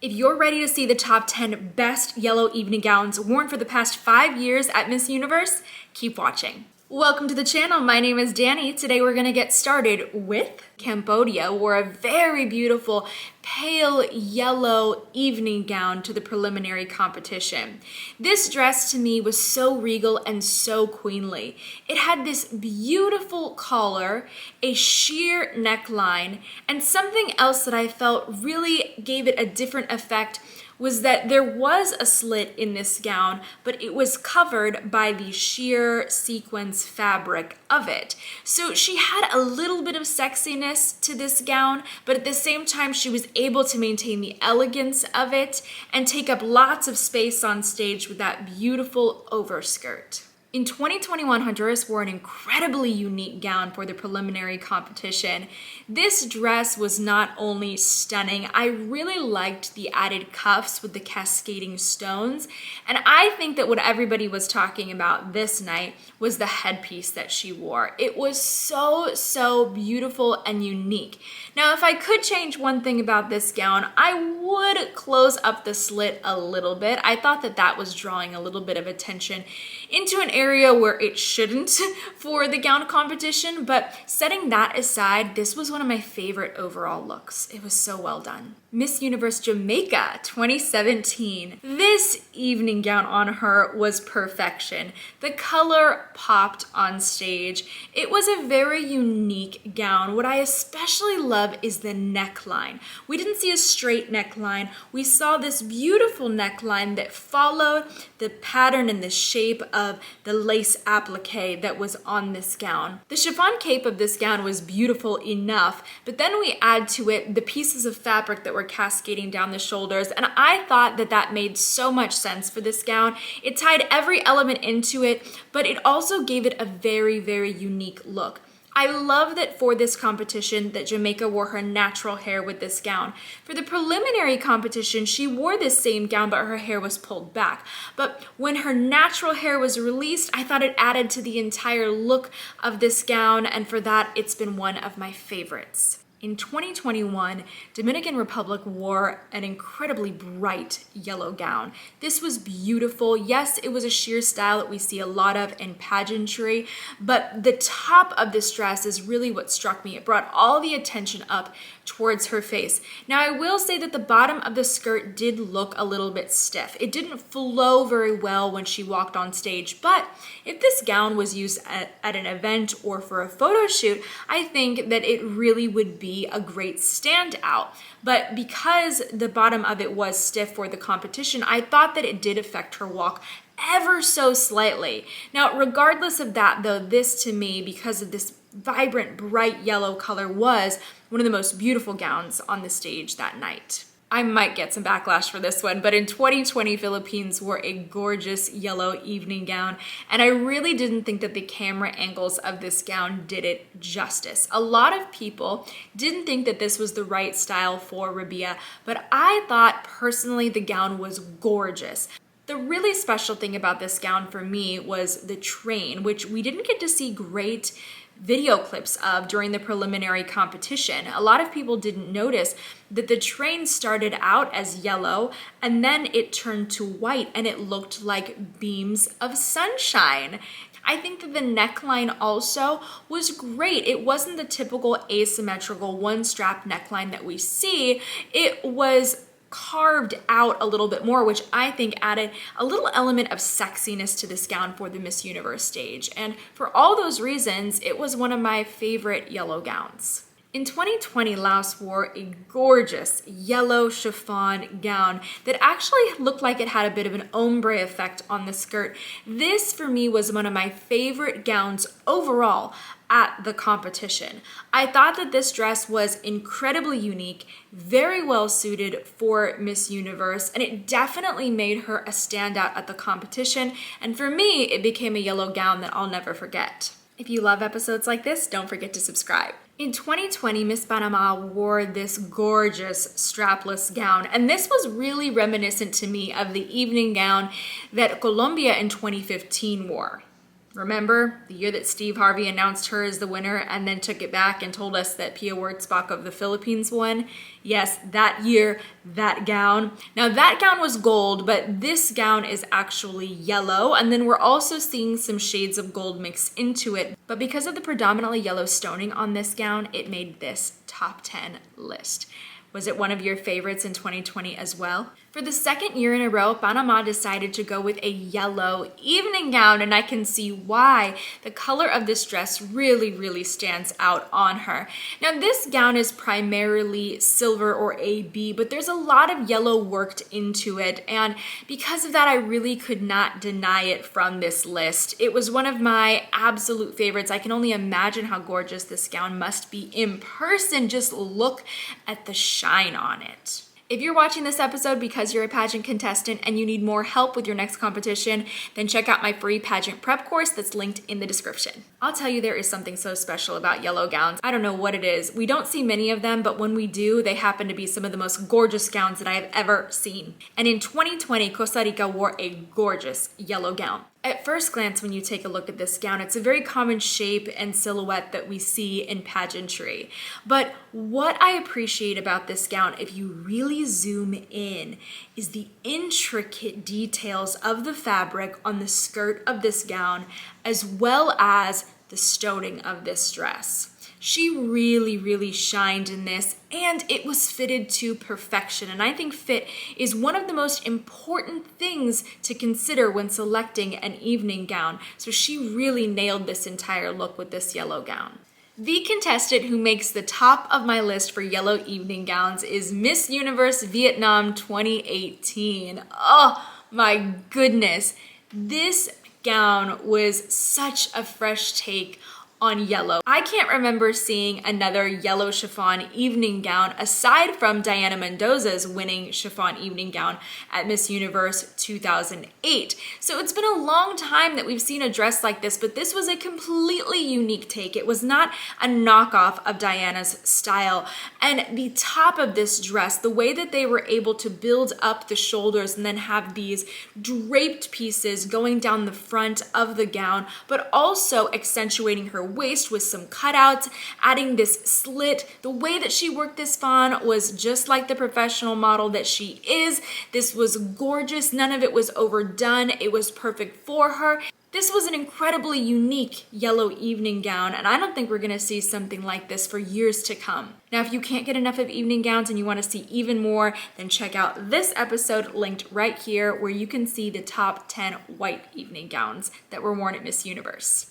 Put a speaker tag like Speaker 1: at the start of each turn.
Speaker 1: If you're ready to see the top 10 best yellow evening gowns worn for the past 5 years at Miss Universe, keep watching. Welcome to the channel. My name is Dani. Today we're going to get started with Cambodia wore a very beautiful pale yellow evening gown to the preliminary competition. This dress to me was so regal and so queenly. It had this beautiful collar, a sheer neckline, and something else that I felt really gave it a different effect was that there was a slit in this gown, but it was covered by the sheer sequins fabric of it. So she had a little bit of sexiness to this gown, but at the same time she was able to maintain the elegance of it and take up lots of space on stage with that beautiful overskirt. In 2021, Honduras wore an incredibly unique gown for the preliminary competition. This dress was not only stunning, I really liked the added cuffs with the cascading stones, and I think that what everybody was talking about this night was the headpiece that she wore. It was so beautiful and unique. Now, if I could change one thing about this gown, I would close up the slit a little bit. I thought that that was drawing a little bit of attention into an area where it shouldn't for the gown competition, but setting that aside, this was one of my favorite overall looks. It was so well done. Miss Universe Jamaica 2017. This evening gown on her was perfection. The color popped on stage. It was a very unique gown. What I especially love is the neckline. We didn't see a straight neckline. We saw this beautiful neckline that followed the pattern and the shape of the lace applique that was on this gown. The chiffon cape of this gown was beautiful enough, but then we add to it the pieces of fabric that were cascading down the shoulders, and I thought that that made so much sense for this gown. It tied every element into it, but it also gave it a very unique look. I love that for this competition that Jamaica wore her natural hair with this gown. For the preliminary competition, she wore this same gown, but her hair was pulled back. But when her natural hair was released, I thought it added to the entire look of this gown, and for that, it's been one of my favorites. In 2021, Dominican Republic wore an incredibly bright yellow gown. This was beautiful. Yes, it was a sheer style that we see a lot of in pageantry, but the top of this dress is really what struck me. It brought all the attention up towards her face. Now, I will say that the bottom of the skirt did look a little bit stiff. It didn't flow very well when she walked on stage, but if this gown was used at an event or for a photo shoot, I think that it really would be a great standout. But because the bottom of it was stiff for the competition, I thought that it did affect her walk ever so slightly. Now, regardless of that though, this to me, because of this vibrant, bright yellow color, was one of the most beautiful gowns on the stage that night. I might get some backlash for this one, but in 2020, Philippines wore a gorgeous yellow evening gown, and I really didn't think that the camera angles of this gown did it justice. A lot of people didn't think that this was the right style for Rabia, but I thought personally the gown was gorgeous. The really special thing about this gown for me was the train, which we didn't get to see great video clips of during the preliminary competition. A lot of people didn't notice that the train started out as yellow and then it turned to white and it looked like beams of sunshine. I think that the neckline also was great. It wasn't the typical asymmetrical one strap neckline that we see. It was carved out a little bit more, which I think added a little element of sexiness to this gown for the Miss Universe stage. And for all those reasons, it was one of my favorite yellow gowns. In 2020, Laos wore a gorgeous yellow chiffon gown that actually looked like it had a bit of an ombre effect on the skirt. This, for me, was one of my favorite gowns overall at the competition. I thought that this dress was incredibly unique, very well suited for Miss Universe, and it definitely made her a standout at the competition. And for me, it became a yellow gown that I'll never forget. If you love episodes like this, don't forget to subscribe. In 2020, Miss Panama wore this gorgeous strapless gown, and this was really reminiscent to me of the evening gown that Colombia in 2015 wore. Remember the year that Steve Harvey announced her as the winner and then took it back and told us that Pia Wurtzbach of the Philippines won? Yes, that year, that gown. Now that gown was gold, but this gown is actually yellow. And then we're also seeing some shades of gold mixed into it. But because of the predominantly yellow stoning on this gown, it made this top 10 list. Was it one of your favorites in 2020 as well? For the second year in a row, Panama decided to go with a yellow evening gown, and I can see why. The color of this dress really stands out on her. Now, this gown is primarily silver or AB, but there's a lot of yellow worked into it, and because of that, I really could not deny it from this list. It was one of my absolute favorites. I can only imagine how gorgeous this gown must be in person. Just look at the shine on it. If you're watching this episode because you're a pageant contestant and you need more help with your next competition, then check out my free pageant prep course that's linked in the description. I'll tell you, there is something so special about yellow gowns. I don't know what it is. We don't see many of them, but when we do, they happen to be some of the most gorgeous gowns that I have ever seen. And in 2020, Costa Rica wore a gorgeous yellow gown. At first glance, when you take a look at this gown, it's a very common shape and silhouette that we see in pageantry. But what I appreciate about this gown, if you really zoom in, is the intricate details of the fabric on the skirt of this gown, as well as the stoning of this dress. She really shined in this, and it was fitted to perfection. And I think fit is one of the most important things to consider when selecting an evening gown. So she really nailed this entire look with this yellow gown. The contestant who makes the top of my list for yellow evening gowns is Miss Universe Vietnam 2018. Oh my goodness. This gown was such a fresh take on yellow. I can't remember seeing another yellow chiffon evening gown aside from Diana Mendoza's winning chiffon evening gown at Miss Universe 2008. So it's been a long time that we've seen a dress like this, but this was a completely unique take. It was not a knockoff of Diana's style. And the top of this dress, the way that they were able to build up the shoulders and then have these draped pieces going down the front of the gown, but also accentuating her waist with some cutouts, adding this slit. The way that she worked this fawn was just like the professional model that she is. This was gorgeous. None of it was overdone. It was perfect for her. This was an incredibly unique yellow evening gown, and I don't think we're gonna see something like this for years to come. Now, if you can't get enough of evening gowns and you wanna see even more, then check out this episode linked right here where you can see the top 10 white evening gowns that were worn at Miss Universe.